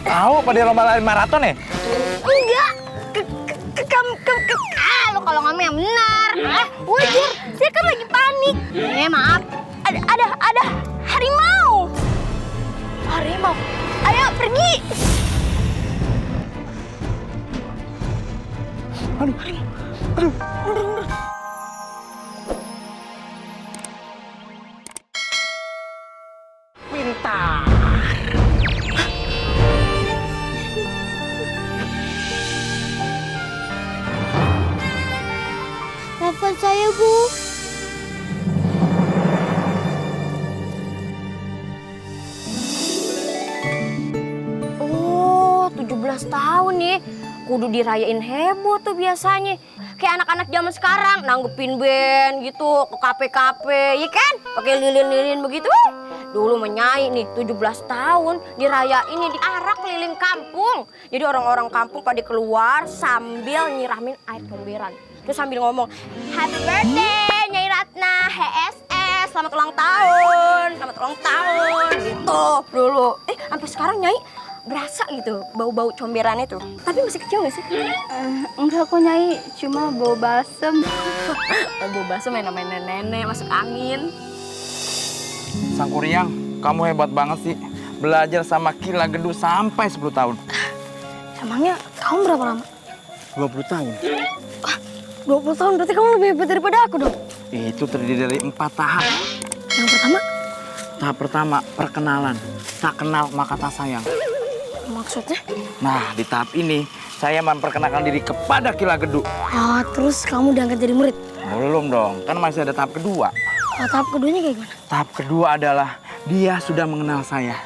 Tahu apa dia lomba lari maraton ya? Enggak. Lo kalau ngomong yang benar. Wajar. Saya kan lagi panik. Maaf. Ada harimau. Harimau. Ayo pergi. Aduh. Mundur. Pintar. Maafkan saya, Bu. Oh, 17 tahun nih. Kudu dirayain heboh tuh biasanya. Kayak anak-anak zaman sekarang nanggepin band gitu ke kafe-kafe, ya kan? Pakai lilin-lilin begitu. Dulu menyai nih 17 tahun dirayain nih diarak keliling kampung. Jadi orang-orang kampung pada keluar sambil nyiramin air comberan. Terus sambil ngomong, "Happy birthday Nyai Ratna, HSS, selamat ulang tahun, selamat ulang tahun." Gitu dulu. Sampai sekarang Nyai berasa gitu bau-bau comberan itu. Tapi masih kecil nggak sih? Enggak kok Nyai, cuma bau balsem. Bau basem yang namanya nenek masuk angin. Sang Kuryang, kamu hebat banget sih. Belajar sama Kila Gedu sampai 10 tahun. Emangnya kamu berapa lama? 20 tahun. 20 tahun, berarti kamu lebih hebat daripada aku dong. Itu terdiri dari 4 tahap. Yang pertama, Tahap pertama, perkenalan. Tak kenal maka tak sayang. maksudnya? Nah, di tahap ini, saya memperkenalkan diri kepada Kila Gedu. Terus kamu diangkat jadi murid. Belum dong, kan masih ada tahap kedua. Tahap keduanya kayak gimana? Tahap kedua adalah, dia sudah mengenal saya.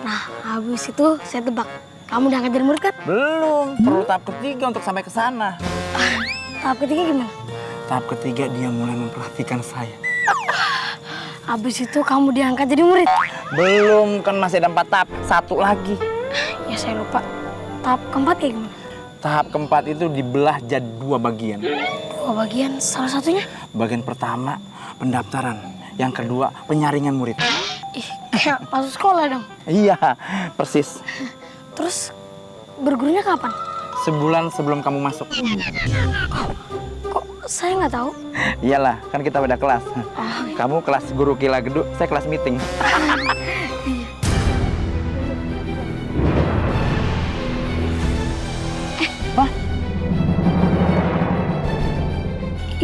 Nah, habis itu saya tebak. Kamu diangkat jadi murid kan? Belum, perlu tahap ketiga untuk sampai ke sana. Tahap ketiga gimana? Tahap ketiga, dia mulai memperhatikan saya. Habis itu kamu diangkat jadi murid. Belum, kan masih ada 4 tahap. Satu lagi. Ya saya lupa. Tahap keempat kayak gimana? Tahap keempat itu dibelah jadi 2 bagian. 2 bagian, salah satunya? Bagian pertama, pendaftaran. Yang kedua, penyaringan murid. Ih, kayak masuk sekolah dong. Iya, persis. Terus bergurunya kapan? Sebulan sebelum kamu masuk. Kok saya nggak tahu? Iyalah, kan kita beda kelas. Kamu kelas guru Kila Gedu, saya kelas meeting. Hah?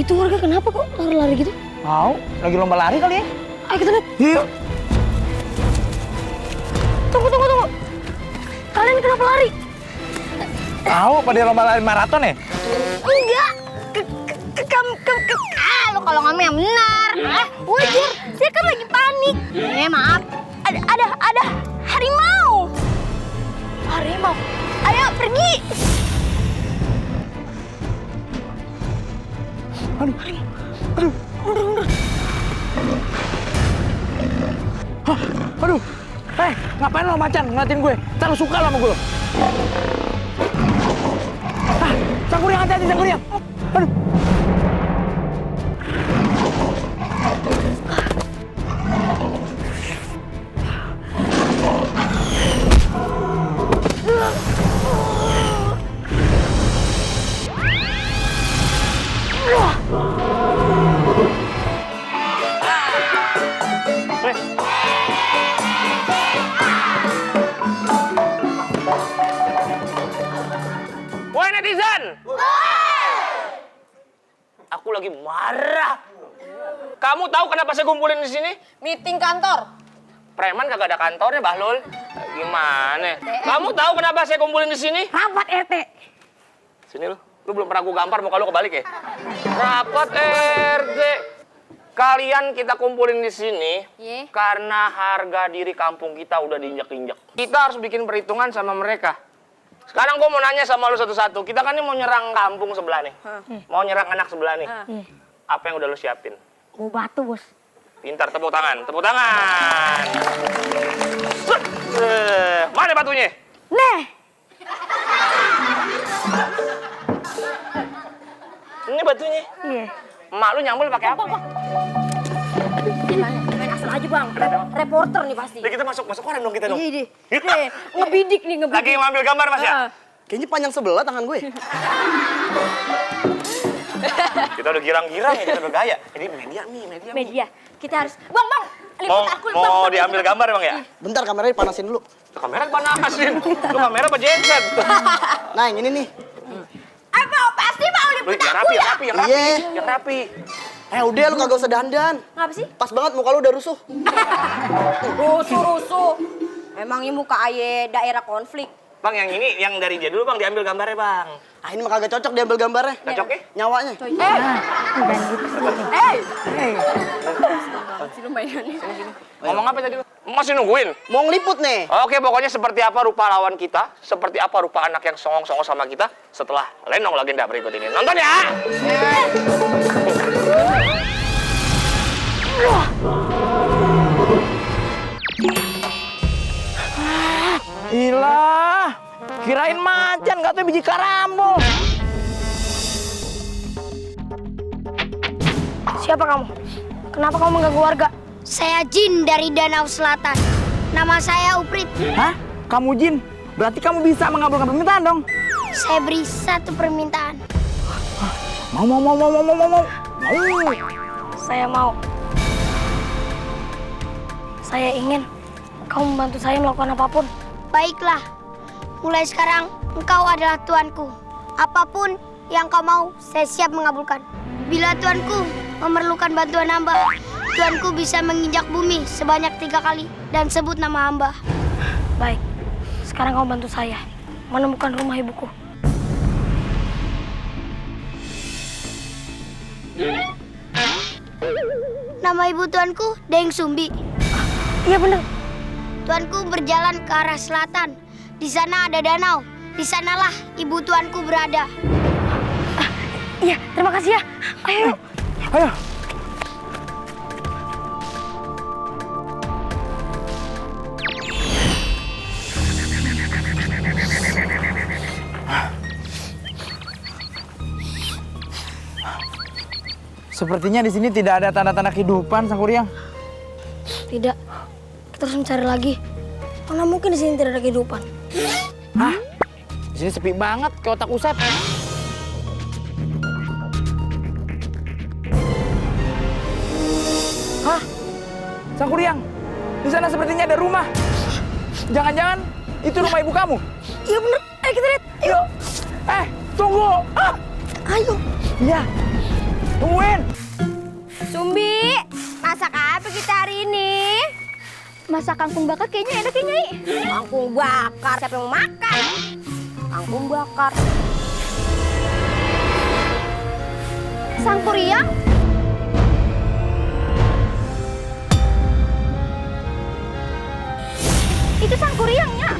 Itu warga kenapa kok lari-lari gitu? Tahu, lagi lomba lari kali ya? Ayo kita lihat. Yuk. Tunggu. Kalian kenapa lari? Tahu apa dia lomba lari maraton ya? Enggak. Lo kalau ngomong yang benar. Wajar. Saya kan lagi panik. Maaf. Ada harimau. Harimau. Ayo pergi. Aduh. Mundur. Hah, aduh. Ngapain lo macan ngeliatin gue? Ntar lo suka lah sama gue. Sang Kuryang, hati-hati Sang Kuryang. Aduh. Woi netizen! Aku lagi marah. Kamu tahu kenapa saya kumpulin di sini? Meeting kantor. Preman kagak ada kantornya, Bahlul. Gimana? Kamu tahu kenapa saya kumpulin di sini? Rapat RT. Sini lu belum pernah gua gampar, muka lu kebalik ya? Rapat RT. Kalian kita kumpulin di sini karena harga diri kampung kita udah diinjak-injak. Kita harus bikin perhitungan sama mereka. Sekarang gue mau nanya sama lu satu-satu. Kita kan ini mau nyerang kampung sebelah nih. Mau nyerang anak sebelah nih. Apa yang udah lu siapin? Mau batu, Bos. Pintar, tepuk tangan. Tepuk tangan. Set. Mana batunya? Nih. Ini batunya. Iya. Emak lu nyambul pakai apa? Gimana asal Bisa aja bang, reporter nih pasti. Kita masuk koran dong kita dong. Iya, ngebidik nih, ngebidik. Lagi ngambil gambar Mas ya? Kayaknya panjang sebelah tangan gue. Kita udah girang-girang ya, kita udah gaya. Ini media. Media, kita harus... Bang, liput aku. Mau diambil gambar Bang ya? Bentar, kameranya dipanasin dulu. Kamera panasin. Lu kamera apa genset? Nah, yang ini nih. Pasti mau liput Yang aku ya? rapi. Iya. Yang rapi. Udah lu kagak usah dandan. Ngapa sih? Pas banget muka lu udah rusuh. Rusuh. Emangnya muka aye daerah konflik. Bang, yang ini, yang dari dia dulu Bang, diambil gambarnya Bang. Ini mah kagak cocok diambil gambarnya. Cocoknya? Nyawanya. Ngomong apa tadi lu? Masih nungguin? Mau ngeliput nih. Oke, pokoknya seperti apa rupa lawan kita, seperti apa rupa anak yang songong-songong sama kita setelah Lenong Legenda berikut ini. Nonton ya! Ilah, kirain macan, katanya biji karambol. Siapa kamu? Kenapa kamu mengganggu warga? Saya Jin dari Danau Selatan. Nama saya Uprit. Hah? Kamu jin? Berarti kamu bisa mengabulkan permintaan dong? Saya beri satu permintaan. Mau. Saya mau. Saya ingin kamu membantu saya melakukan apapun. Baiklah, mulai sekarang engkau adalah tuanku. Apapun yang kau mau, saya siap mengabulkan. Bila tuanku memerlukan bantuan hamba, tuanku bisa menginjak bumi sebanyak 3 kali dan sebut nama hamba. Baik, sekarang kamu bantu saya menemukan rumah ibuku. Nama ibu tuanku Deng Sumbi. Iya benar. Tuanku berjalan ke arah selatan. Di sana ada danau. Di sanalah ibu tuanku berada. Iya, terima kasih ya. Ayo. Ayo. Sepertinya di sini tidak ada tanda-tanda kehidupan, Sangkuriang. Tidak. Kita harus mencari lagi. Mana mungkin di sini tidak ada kehidupan. Hah? Di sini sepi banget, kayak otak usap. Hah? Sangkuriang, di sana sepertinya ada rumah. Jangan-jangan itu rumah ibu kamu? Iya benar. Ayo kita lihat. Yuk. Tunggu. Ayo. Iya. Tungguin. Sumbi, masak apa kita hari ini? Masak kangkung bakar kayaknya enak ya, Nyai. Kangkung bakar, siapa yang mau makan? Kangkung bakar. Sangkuriang? Itu Sangkuriangnya.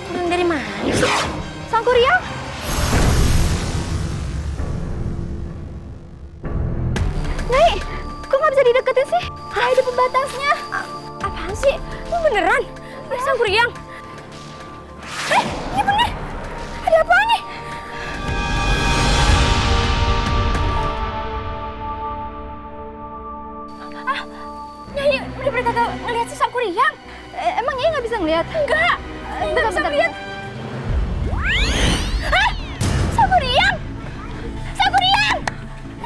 Kurang dari mana sih? Sangkuriang? Nyai, kok nggak bisa dideketin sih? Nyai, ada pembatasnya. Apaan sih? Lu beneran? Sangkuriang? Ini bener. Ada apa nih? Nyai, bener-bener kagak ngeliat si Sangkuriang? Emang Nyai nggak bisa ngeliat? Enggak bisa ngeliat. Sangkuriang! Sangkuriang!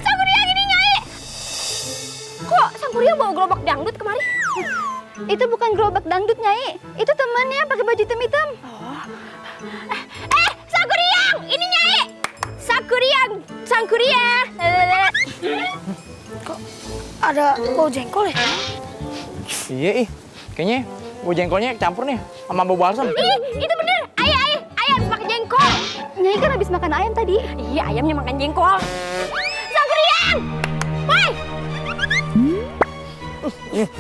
Sangkuriang ini Nyai! Kok Sangkuriang bawa gerobak dangdut kemari? Itu bukan gerobak dangdut, Nyai. Itu temannya pakai baju hitam-hitam. Sangkuriang! Ini Nyai! Sangkuriang! Sangkuriang! Kok ada bau jengkol ya? Iya, kayaknya bau jengkolnya campur nih sama bau balsam. Itu bener! Ayah habis makan jengkol! Nyai kan habis makan ayam tadi. Iya, ayamnya makan jengkol. Sangkuriang! Woi!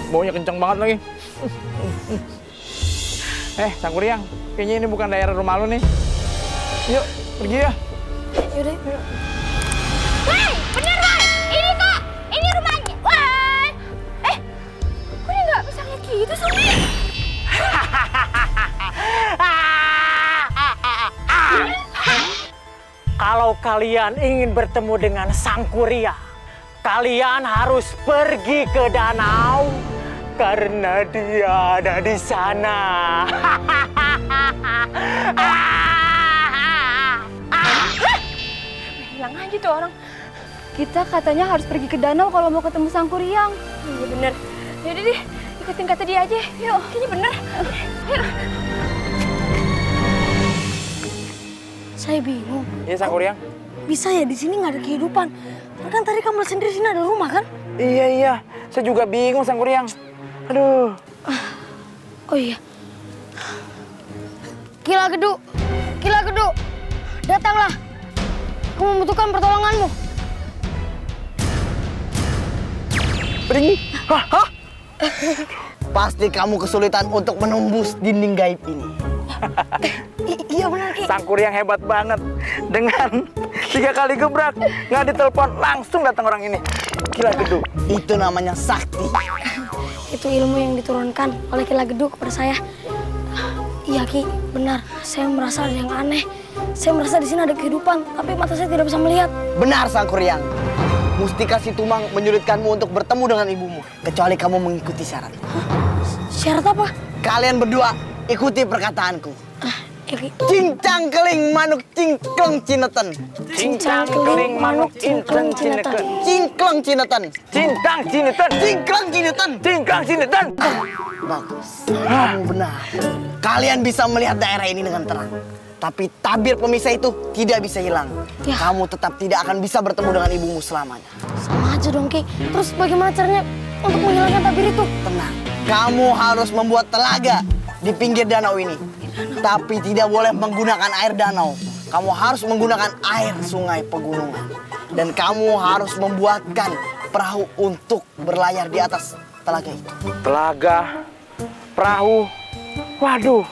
Baunya kenceng banget lagi. Sangkuriang, kayaknya ini bukan daerah rumah lu nih. Yuk, pergi ya. Yaudah. Woi, bener woi! Ini kok! Ini rumahnya! Woi! Kok dia nggak bisa ngeliat gitu Sumbi? Kalau kalian ingin bertemu dengan Sangkuriang, kalian harus pergi ke danau karena dia ada di sana. Hilang aja tuh orang. Kita katanya harus pergi ke danau kalau mau ketemu Sangkuriang. Iya bener. Yaudah deh, ikutin kata dia aja. Yuk, kayaknya bener. Yuk. Saya bingung. Iya, Sangkuriang. Bisa ya di sini nggak ada kehidupan? Kan tadi kamu sendiri sini ada rumah kan? Iya. Saya juga bingung, Sangkuriang. Aduh. Oh iya. Kila Geduk, datanglah. Aku membutuhkan pertolonganmu. Hah? Pasti kamu kesulitan untuk menembus dinding gaib ini. Iya benar Ki. Sangkuriang hebat banget. Dengan 3 kali gebrak, nggak ditelepon, langsung datang orang ini. Gila Geduk. Itu namanya sakti. Itu ilmu yang diturunkan oleh Kila Geduk kepada saya. Iya Ki, benar. Saya merasa ada yang aneh. Saya merasa di sini ada kehidupan, tapi mata saya tidak bisa melihat. Benar Sangkuriang. Mustika Situmang menyulitkanmu untuk bertemu dengan ibumu. Kecuali kamu mengikuti syarat. Syarat apa? Kalian berdua ikuti perkataanku. Ya Ki. Cincang keling manuk cingkleng cineten. Cincang keling manuk cincang cineken. Cingkleng cineten. Cintang cineten. Cingkleng cineten. Cingkang cineten. Bagus. Kamu benar. Kalian bisa melihat daerah ini dengan terang. Tapi tabir pemisah itu tidak bisa hilang. Ya. Kamu tetap tidak akan bisa bertemu dengan ibumu selamanya. Sama aja dong Ki. Terus bagaimana caranya untuk menghilangkan tabir itu? Tenang. Kamu harus membuat telaga di pinggir danau ini. Tapi tidak boleh menggunakan air danau. Kamu harus menggunakan air sungai pegunungan. Dan kamu harus membuatkan perahu untuk berlayar di atas telaga itu. Telaga, perahu. Waduh,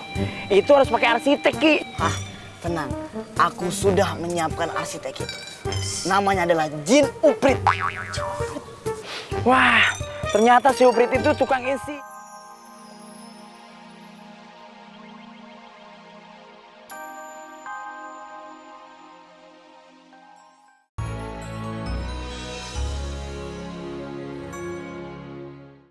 itu harus pakai arsitek, Ki. Hah, tenang. Aku sudah menyiapkan arsitek itu. Namanya adalah Jin Uprit. Wah, ternyata si Uprit itu tukang isi.